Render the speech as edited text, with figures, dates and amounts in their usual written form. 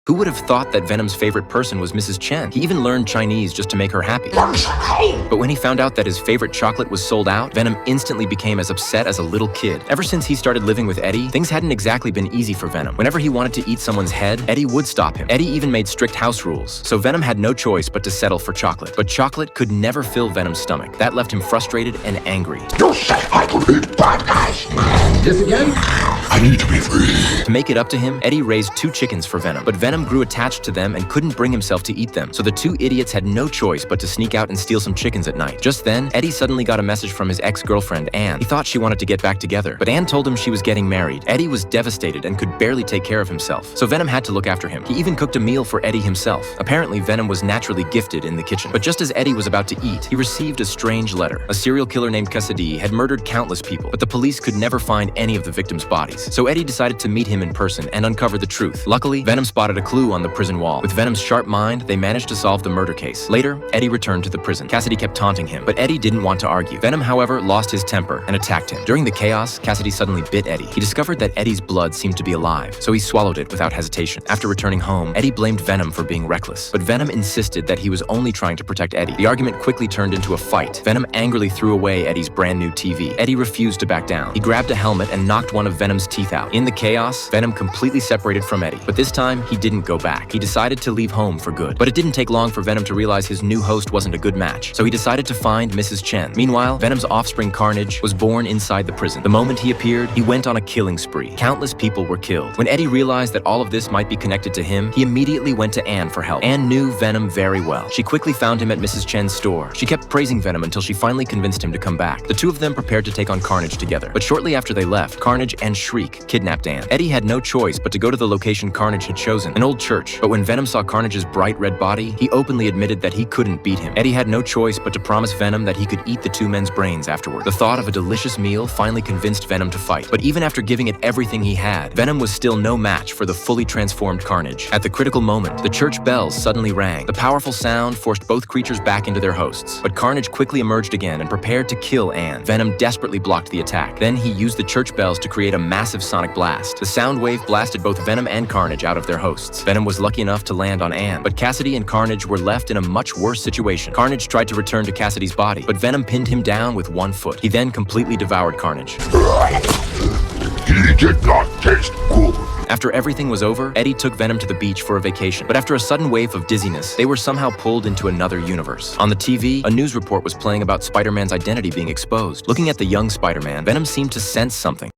Who would have thought that Venom's favorite person was Mrs. Chen? He even learned Chinese just to make her happy. But when he found out that his favorite chocolate was sold out, Venom instantly became as upset as a little kid. Ever since he started living with Eddie, things hadn't exactly been easy for Venom. Whenever he wanted to eat someone's head, Eddie would stop him. Eddie even made strict house rules, so Venom had no choice but to settle for chocolate. But chocolate could never fill Venom's stomach. That left him frustrated and angry. You say I could eat bad guys. This again? I need to be free. To make it up to him, Eddie raised 2 chickens for Venom, but Venom grew attached to them and couldn't bring himself to eat them, so the 2 idiots had no choice but to sneak out and steal some chickens at night. Just then, Eddie suddenly got a message from his ex-girlfriend, Anne. He thought she wanted to get back together, but Anne told him she was getting married. Eddie was devastated and could barely take care of himself, so Venom had to look after him. He even cooked a meal for Eddie himself. Apparently, Venom was naturally gifted in the kitchen. But just as Eddie was about to eat, he received a strange letter. A serial killer named Cassidy had murdered countless people, but the police could never find any of the victims' bodies. So Eddie decided to meet him in person and uncover the truth. Luckily, Venom spotted a clue on the prison wall. With Venom's sharp mind, they managed to solve the murder case. Later, Eddie returned to the prison. Cassidy kept taunting him, but Eddie didn't want to argue. Venom, however, lost his temper and attacked him. During the chaos, Cassidy suddenly bit Eddie. He discovered that Eddie's blood seemed to be alive, so he swallowed it without hesitation. After returning home, Eddie blamed Venom for being reckless, but Venom insisted that he was only trying to protect Eddie. The argument quickly turned into a fight. Venom angrily threw away Eddie's brand new TV. Eddie refused to back down. He grabbed a helmet and knocked one of Venom's teeth out. In the chaos, Venom completely separated from Eddie, but this time he didn't go back. He decided to leave home for good. But it didn't take long for Venom to realize his new host wasn't a good match, so he decided to find Mrs. Chen. Meanwhile, Venom's offspring Carnage was born inside the prison. The moment he appeared, he went on a killing spree. Countless people were killed. When Eddie realized that all of this might be connected to him, he immediately went to Anne for help. Anne knew Venom very well. She quickly found him at Mrs. Chen's store. She kept praising Venom until she finally convinced him to come back. The 2 of them prepared to take on Carnage together. But shortly after they left, Carnage and Shriek kidnapped Anne. Eddie had no choice but to go to the location Carnage had chosen, an old church. But when Venom saw Carnage's bright red body, he openly admitted that he couldn't beat him. Eddie had no choice but to promise Venom that he could eat the 2 men's brains afterward. The thought of a delicious meal finally convinced Venom to fight. But even after giving it everything he had, Venom was still no match for the fully transformed Carnage. At the critical moment, the church bells suddenly rang. The powerful sound forced both creatures back into their hosts. But Carnage quickly emerged again and prepared to kill Anne. Venom desperately blocked the attack. Then he used the church bells to create a massive sonic blast. The sound wave blasted both Venom and Carnage out of their hosts. Venom was lucky enough to land on Anne, but Cassidy and Carnage were left in a much worse situation. Carnage tried to return to Cassidy's body, but Venom pinned him down with 1 foot. He then completely devoured Carnage. He did not taste good. After everything was over, Eddie took Venom to the beach for a vacation. But after a sudden wave of dizziness, they were somehow pulled into another universe. On the TV, a news report was playing about Spider-Man's identity being exposed. Looking at the young Spider-Man, Venom seemed to sense something.